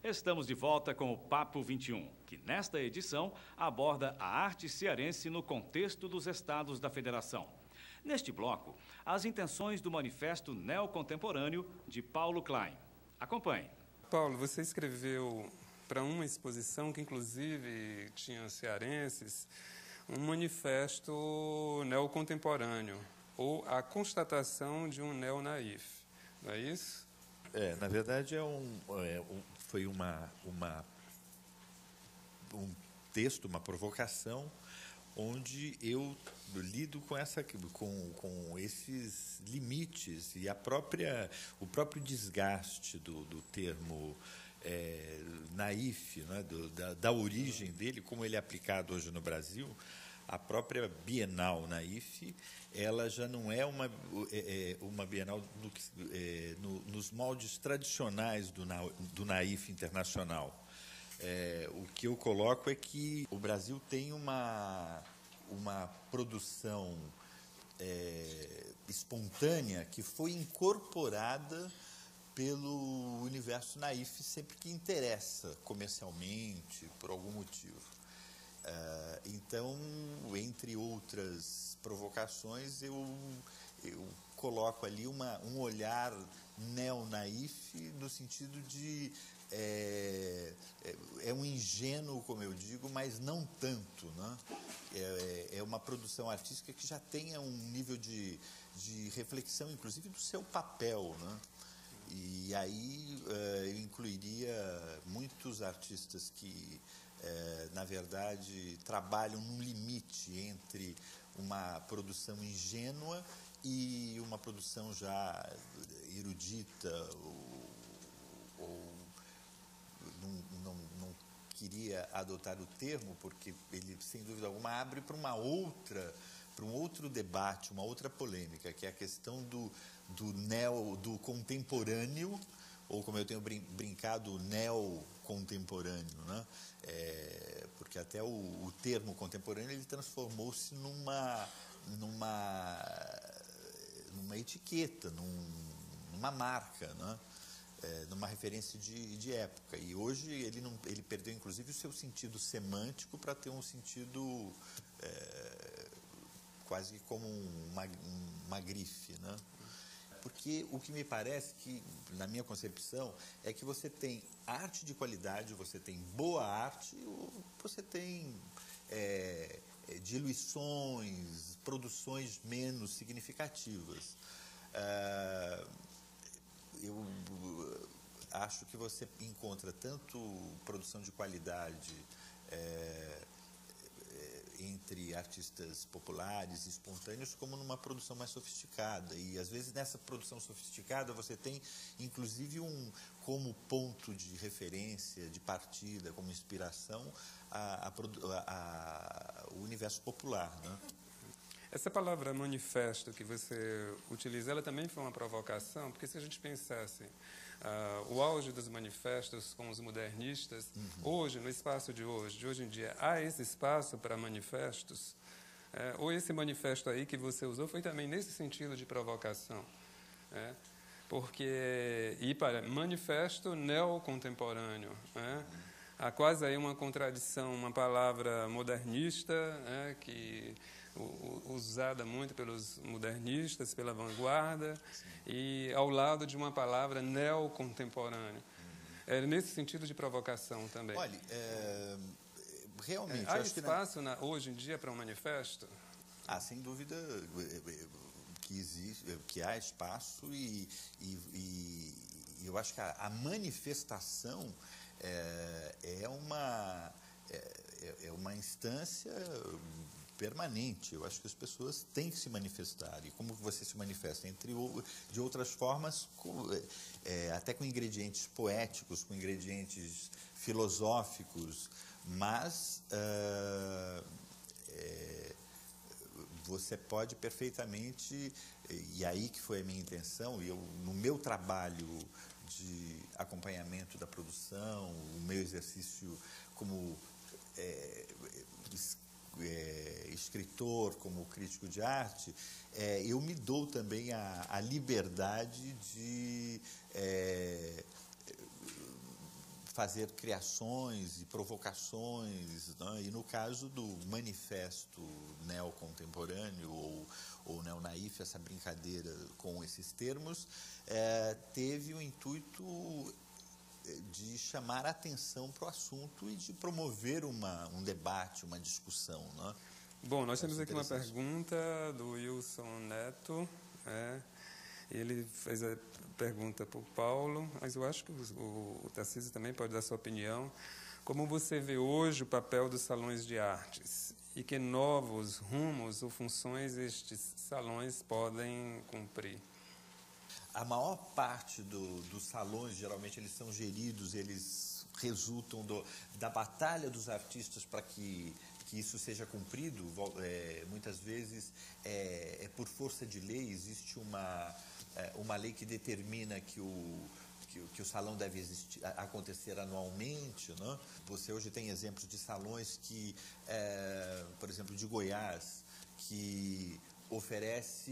Estamos de volta com o Papo 21, que nesta edição aborda a arte cearense no contexto dos estados da Federação. Neste bloco, as intenções do Manifesto Neocontemporâneo de Paulo Klein. Acompanhe. Paulo, você escreveu para uma exposição que inclusive tinha cearenses, um manifesto neocontemporâneo, ou a constatação de um neo-naif, não é isso? Na verdade foi um texto, uma provocação, onde eu lido com esses limites e o próprio desgaste do termo naif, né, da origem dele, como ele é aplicado hoje no Brasil. A própria Bienal Naif, ela já não é uma Bienal nos moldes tradicionais do Naif internacional. O que eu coloco é que o Brasil tem uma produção espontânea que foi incorporada pelo universo naif sempre que interessa comercialmente, por algum motivo. Então, entre outras provocações, eu coloco ali um olhar neo-naif no sentido de um ingênuo, como eu digo, mas não tanto, né? É uma produção artística que já tenha um nível de reflexão, inclusive, do seu papel, né? E aí eu incluiria muitos artistas que, na verdade, trabalham num limite entre uma produção ingênua e uma produção já erudita, ou não queria adotar o termo, porque ele, sem dúvida alguma, abre para um outro debate, uma outra polêmica, que é a questão do contemporâneo, ou, como eu tenho brincado, neocontemporâneo, né? Porque até o termo contemporâneo ele transformou-se numa etiqueta, numa marca, né? Numa referência de época. E hoje ele perdeu, inclusive, o seu sentido semântico para ter um sentido quase como uma grife, né? Porque o que me parece que, na minha concepção, é que você tem arte de qualidade, você tem boa arte, você tem diluições, produções menos significativas. Eu acho que você encontra tanto produção de qualidade entre artistas populares, espontâneos, como numa produção mais sofisticada. E, às vezes, nessa produção sofisticada, você tem, inclusive, como ponto de referência, de partida, como inspiração, o universo popular, né? Essa palavra manifesto que você utiliza, ela também foi uma provocação, porque se a gente pensasse o auge dos manifestos com os modernistas, hoje, no espaço de hoje em dia, há esse espaço para manifestos? Ou esse manifesto aí que você usou foi também nesse sentido de provocação? Porque ir para manifesto neocontemporâneo, há quase aí uma contradição, uma palavra modernista, que usada muito pelos modernistas, pela vanguarda, e ao lado de uma palavra neocontemporânea. Nesse sentido de provocação também. Olha, realmente... há espaço hoje em dia para um manifesto? Sem dúvida que existe, que há espaço, e eu acho que a manifestação é uma instância permanente. Eu acho que as pessoas têm que se manifestar. E como você se manifesta? De outras formas, até com ingredientes poéticos, com ingredientes filosóficos, mas você pode perfeitamente, e aí que foi a minha intenção, no meu trabalho de acompanhamento da produção, o meu exercício como escritor, como crítico de arte, eu me dou também a liberdade de fazer criações e provocações, né? E no caso do manifesto neocontemporâneo ou neonaif, essa brincadeira com esses termos, teve o intuito de chamar a atenção para o assunto e de promover um debate, uma discussão, né? Bom, nós temos aqui uma pergunta do Wilson Neto. Ele fez a pergunta para o Paulo, mas eu acho que o Tarcísio também pode dar sua opinião. Como você vê hoje o papel dos salões de artes e que novos rumos ou funções estes salões podem cumprir? A maior parte dos salões, geralmente, eles são geridos, eles resultam da batalha dos artistas para que isso seja cumprido. Muitas vezes, por força de lei, existe uma lei que determina que o salão deve acontecer anualmente, né? Você hoje tem exemplos de salões que, por exemplo, de Goiás, que oferece,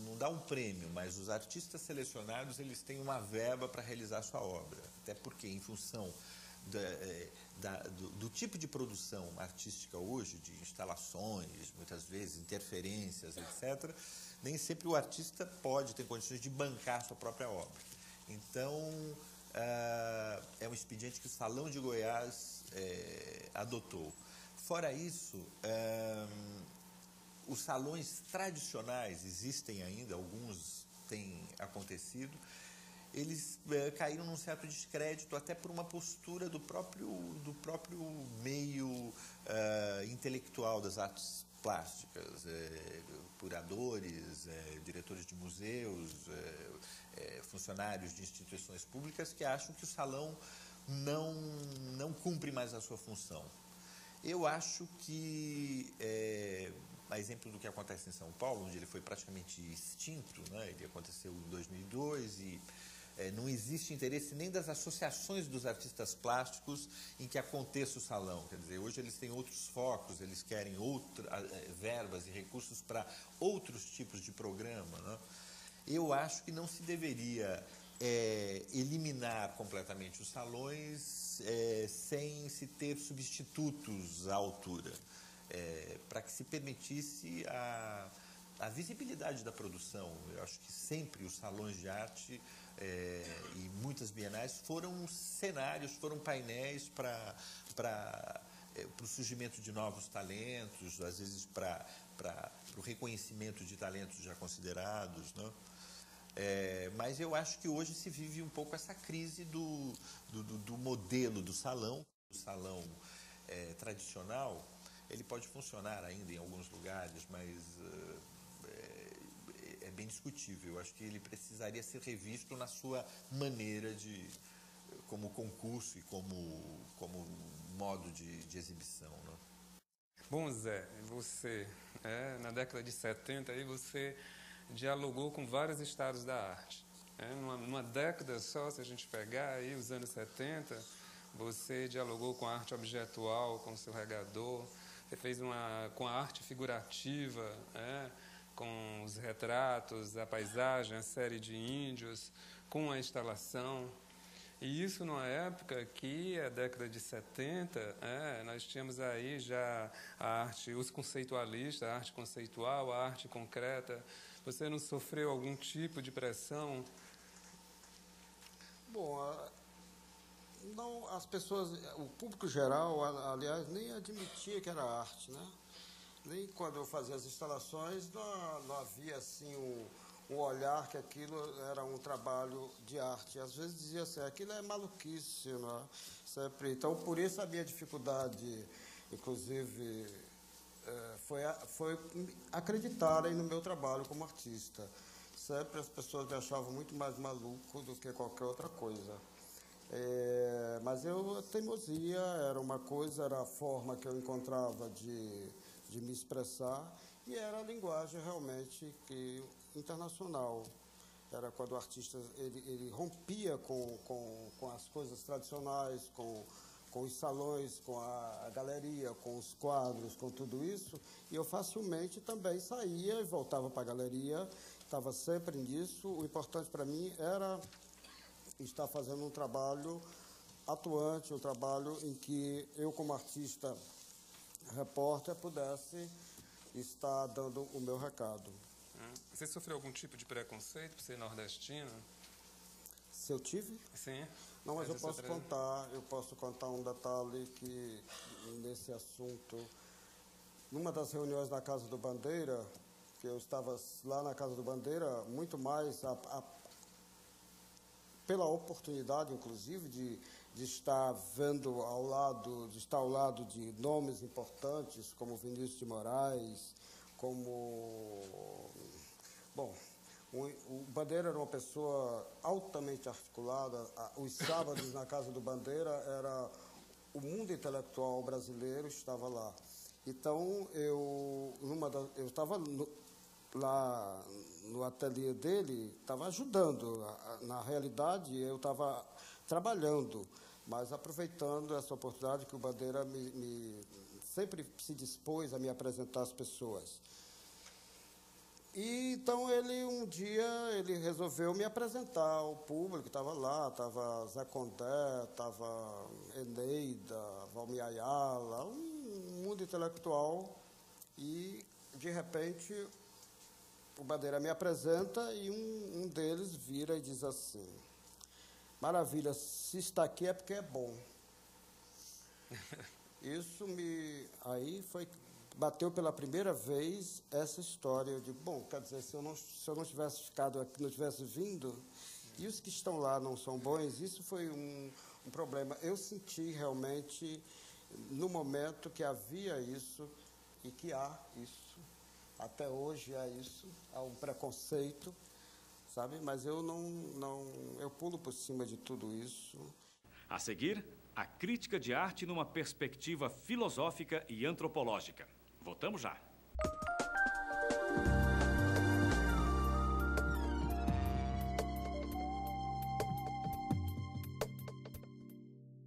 não dá um prêmio, mas os artistas selecionados, eles têm uma verba para realizar sua obra. Até porque, em função do tipo de produção artística hoje, de instalações, muitas vezes interferências, etc., nem sempre o artista pode ter condições de bancar sua própria obra. Então, é um expediente que o Salão de Goiás adotou. Fora isso, os salões tradicionais existem ainda, alguns têm acontecido, eles caíram num certo descrédito até por uma postura do próprio meio intelectual das artes plásticas, curadores, diretores de museus, funcionários de instituições públicas que acham que o salão não cumpre mais a sua função. Eu acho que, a exemplo do que acontece em São Paulo, onde ele foi praticamente extinto, né? Ele aconteceu em 2002 e não existe interesse nem das associações dos artistas plásticos em que aconteça o salão. Quer dizer, hoje eles têm outros focos, eles querem verbas e recursos para outros tipos de programa, né? Eu acho que não se deveria eliminar completamente os salões sem se ter substitutos à altura, para que se permitisse a visibilidade da produção. Eu acho que sempre os salões de arte e muitas bienais foram cenários, foram painéis para o surgimento de novos talentos, às vezes para o reconhecimento de talentos já considerados, né? Mas eu acho que hoje se vive um pouco essa crise do modelo do salão. O salão tradicional, ele pode funcionar ainda em alguns lugares, mas é bem discutível. Eu acho que ele precisaria ser revisto na sua maneira como concurso e como modo de exibição, né? Bom, Zé, você, na década de 70, aí você dialogou com vários estados da arte. Numa década só, se a gente pegar aí os anos 70, você dialogou com a arte objetual, com o seu regador, você fez com a arte figurativa, com os retratos, a paisagem, a série de índios, com a instalação. E isso numa época que, a década de 70, nós tínhamos aí já a arte, os conceitualistas, a arte conceitual, a arte concreta. Você não sofreu algum tipo de pressão? Bom, não, as pessoas, o público geral, aliás, nem admitia que era arte, né? Nem quando eu fazia as instalações, não havia assim um olhar que aquilo era um trabalho de arte. Às vezes dizia assim, aquilo é maluquice, não é? Sempre. Então, por isso a minha dificuldade, inclusive, foi acreditarem no meu trabalho como artista. Sempre as pessoas me achavam muito mais maluco do que qualquer outra coisa. Mas a teimosia era uma coisa, era a forma que eu encontrava de me expressar, e era a linguagem realmente internacional. Era quando o artista ele rompia com as coisas tradicionais, com os salões, com a galeria, com os quadros, com tudo isso, e eu facilmente também saía e voltava para a galeria, estava sempre nisso. O importante para mim era estar fazendo um trabalho atuante, um trabalho em que eu, como artista repórter, pudesse estar dando o meu recado. Você sofreu algum tipo de preconceito por ser nordestino? Se eu tive? Sim. Não, mas eu posso contar um detalhe que, nesse assunto, numa das reuniões da Casa do Bandeira, que eu estava lá na Casa do Bandeira, muito mais pela oportunidade, inclusive, de estar vendo ao lado de nomes importantes, como Vinícius de Moraes, como... Bom, o Bandeira era uma pessoa altamente articulada. Os sábados na Casa do Bandeira era o mundo intelectual brasileiro estava lá. Então eu estava lá no ateliê dele, estava ajudando. Na realidade eu estava trabalhando, mas aproveitando essa oportunidade que o Bandeira sempre se dispôs a me apresentar às pessoas. E então um dia ele resolveu me apresentar ao público, estava lá, estava Zé Condé, estava Eneida, Valmir Ayala, um mundo intelectual, e de repente o Bandeira me apresenta e um deles vira e diz assim: maravilha, se está aqui é porque é bom. Isso bateu pela primeira vez essa história. Eu digo, bom, quer dizer, se eu não tivesse ficado aqui, não tivesse vindo, e os que estão lá não são bons, isso foi um problema. Eu senti realmente, no momento, que havia isso, e que há isso, até hoje há isso, há um preconceito, sabe? Mas eu eu pulo por cima de tudo isso. A seguir, a crítica de arte numa perspectiva filosófica e antropológica. Voltamos já.